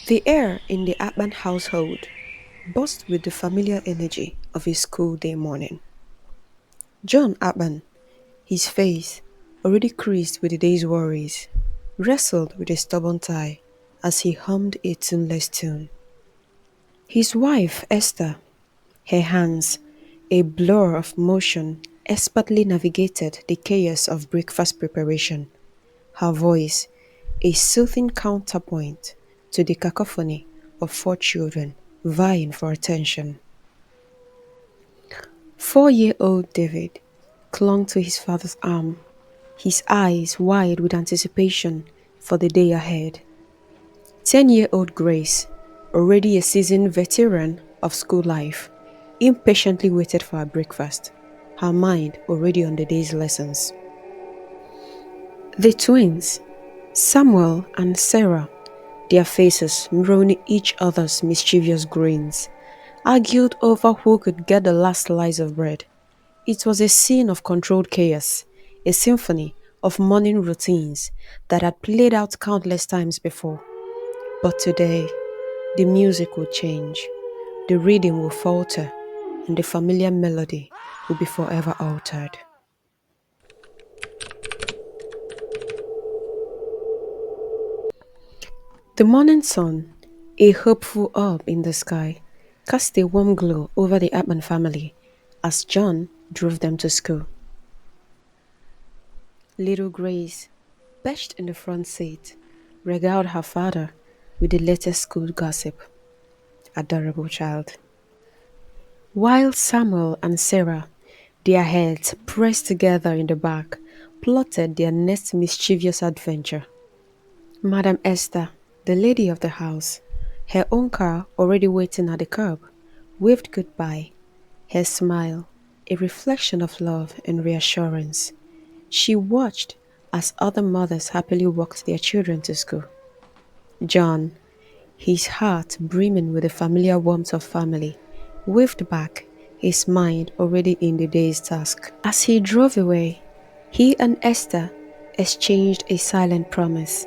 The air in the Akpan household buzzed with the familiar energy of a school day morning. John Akpan, his face already creased with the day's worries, wrestled with a stubborn tie as he hummed a tuneless tune. His wife, Esther, her hands, a blur of motion, expertly navigated the chaos of breakfast preparation. Her voice, a soothing counterpoint to the cacophony of four children vying for attention. 4-year old David clung to his father's arm, his eyes wide with anticipation for the day ahead. 10-year old Grace, already a seasoned veteran of school life, impatiently waited for her breakfast, her mind already on the day's lessons. The twins, Samuel and Sarah, their faces mirroring each other's mischievous grins, argued over who could get the last slice of bread. It was a scene of controlled chaos, a symphony of morning routines that had played out countless times before. But today, the music will change, the rhythm will falter, and the familiar melody will be forever altered. The morning sun, a hopeful orb in the sky, cast a warm glow over the Atman family as John drove them to school. Little Grace, perched in the front seat, regaled her father with the latest school gossip. Adorable child. While Samuel and Sarah, their heads pressed together in the back, plotted their next mischievous adventure. Madam Esther, the lady of the house, her own car already waiting at the curb, waved goodbye, her smile a reflection of love and reassurance. She watched as other mothers happily walked their children to school. John, his heart brimming with the familiar warmth of family, waved back, his mind already in the day's task. As he drove away, he and Esther exchanged a silent promise,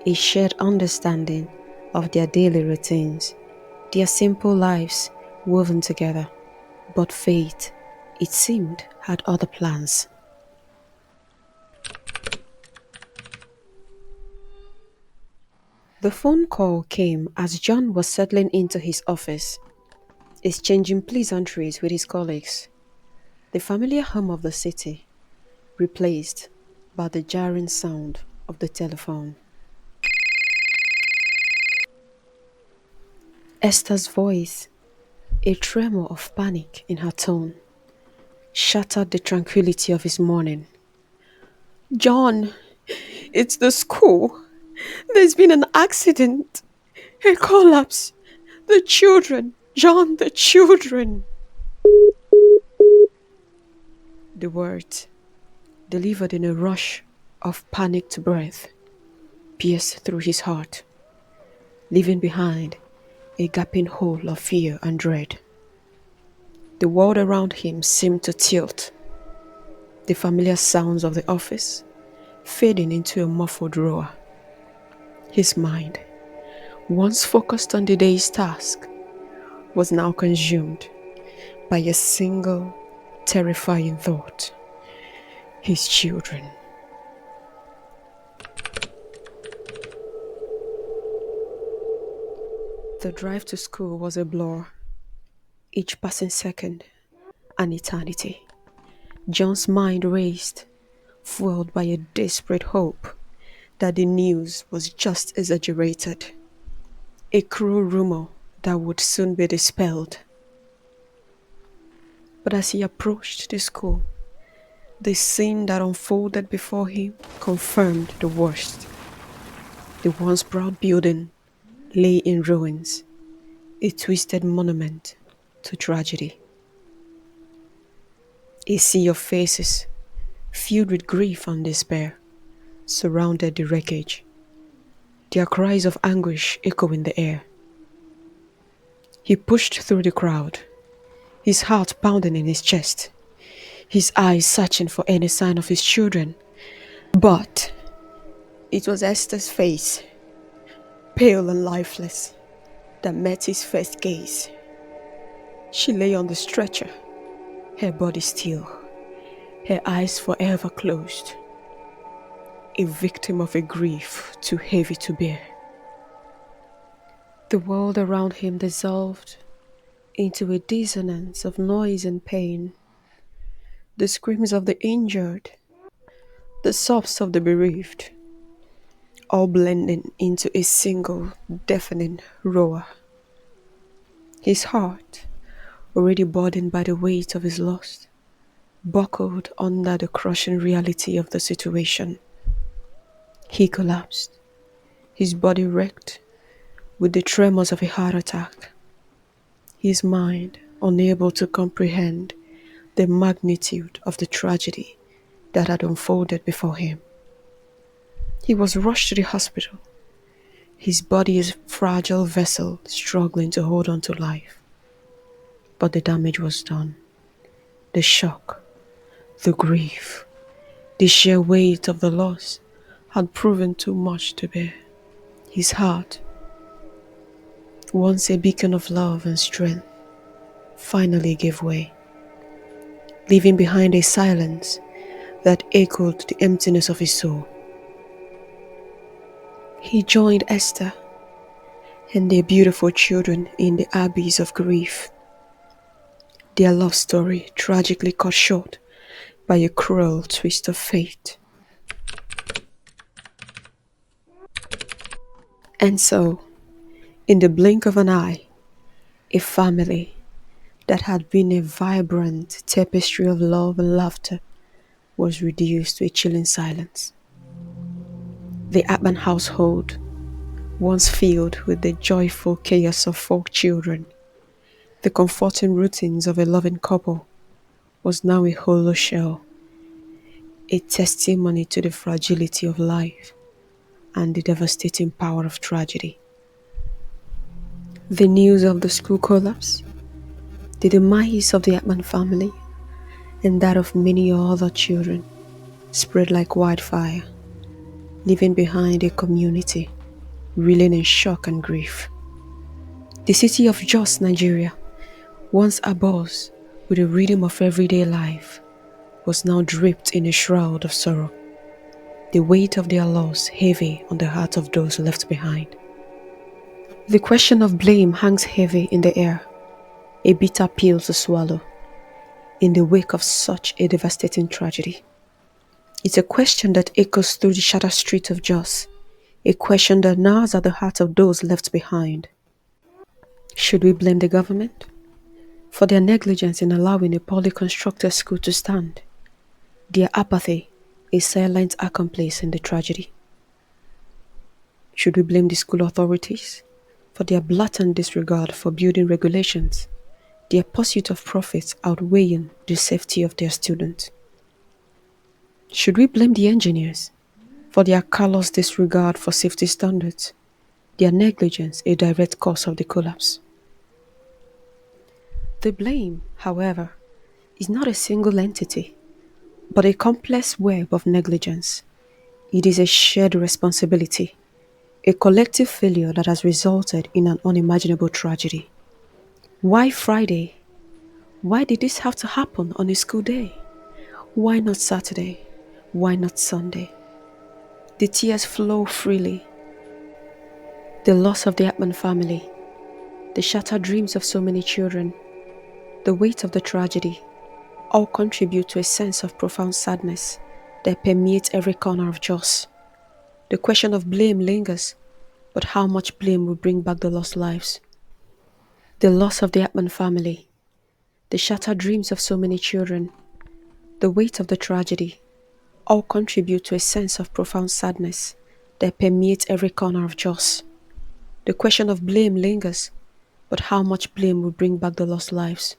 a shared understanding of their daily routines, their simple lives woven together. But fate, it seemed, had other plans. The phone call came as John was settling into his office, exchanging pleasantries with his colleagues. The familiar hum of the city, replaced by the jarring sound of the telephone. Esther's voice, a tremor of panic in her tone, shattered the tranquility of his morning. John, it's the school. There's been an accident, a collapse. The children, John, the children. The words, delivered in a rush of panicked breath, pierced through his heart, leaving behind a gaping hole of fear and dread. The world around him seemed to tilt, the familiar sounds of the office fading into a muffled roar. His mind, once focused on the day's task, was now consumed by a single terrifying thought: his children. The drive to school was a blur, each passing second an eternity. John's mind raced, fueled by a desperate hope that the news was just exaggerated, a cruel rumor that would soon be dispelled. But as he approached the school, the scene that unfolded before him confirmed the worst. The once proud building lay in ruins, a twisted monument to tragedy. A sea of faces, filled with grief and despair, surrounded the wreckage, their cries of anguish echoing in the air. He pushed through the crowd, his heart pounding in his chest, his eyes searching for any sign of his children. But it was Esther's face, pale and lifeless, that met his first gaze. She lay on the stretcher, her body still, her eyes forever closed, a victim of a grief too heavy to bear. The world around him dissolved into a dissonance of noise and pain, the screams of the injured, the sobs of the bereaved, all blending into a single deafening roar. His heart, already burdened by the weight of his loss, buckled under the crushing reality of the situation. He collapsed, his body wrecked with the tremors of a heart attack, his mind unable to comprehend the magnitude of the tragedy that had unfolded before him. He was rushed to the hospital, his body a fragile vessel struggling to hold on to life. But the damage was done. The shock, the grief, the sheer weight of the loss had proven too much to bear. His heart, once a beacon of love and strength, finally gave way, leaving behind a silence that echoed the emptiness of his soul. He joined Esther and their beautiful children in the abyss of grief, their love story tragically cut short by a cruel twist of fate. And so, in the blink of an eye, a family that had been a vibrant tapestry of love and laughter was reduced to a chilling silence. The Akpan household, once filled with the joyful chaos of folk children, the comforting routines of a loving couple, was now a hollow shell, a testimony to the fragility of life and the devastating power of tragedy. The news of the school collapse, the demise of the Akpan family, and that of many other children spread like wildfire, leaving behind a community reeling in shock and grief. The city of Jos, Nigeria, once abuzz with the rhythm of everyday life, was now draped in a shroud of sorrow, the weight of their loss heavy on the hearts of those left behind. The question of blame hangs heavy in the air, a bitter pill to swallow, in the wake of such a devastating tragedy. It's a question that echoes through the shattered streets of Jos, a question that gnaws at the hearts of those left behind. Should we blame the government for their negligence in allowing a poorly constructed school to stand? Their apathy, a silent accomplice in the tragedy. Should we blame the school authorities for their blatant disregard for building regulations, their pursuit of profits outweighing the safety of their students? Should we blame the engineers for their callous disregard for safety standards, their negligence a direct cause of the collapse? The blame, however, is not a single entity, but a complex web of negligence. It is a shared responsibility, a collective failure that has resulted in an unimaginable tragedy. Why Friday? Why did this have to happen on a school day? Why not Saturday? Why not Sunday? The tears flow freely. The loss of the Akpan family, the shattered dreams of so many children, the weight of the tragedy, all contribute to a sense of profound sadness that permeates every corner of Jos. The question of blame lingers, but how much blame will bring back the lost lives? The loss of the Akpan family, the shattered dreams of so many children, the weight of the tragedy, all contribute to a sense of profound sadness that permeates every corner of Jos. The question of blame lingers, but how much blame will bring back the lost lives?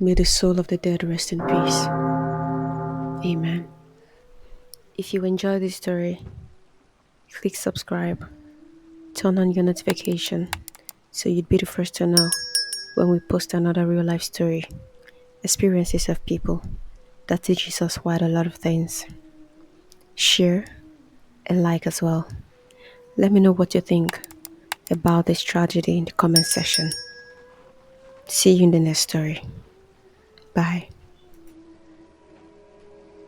May the soul of the dead rest in peace. Amen. If you enjoy this story, click subscribe, turn on your notification so you'd be the first to know when we post another real life story, experiences of people that teaches us quite a lot of things. Share and like as well. Let me know what you think about this tragedy in the comment section. See you in the next story. Bye.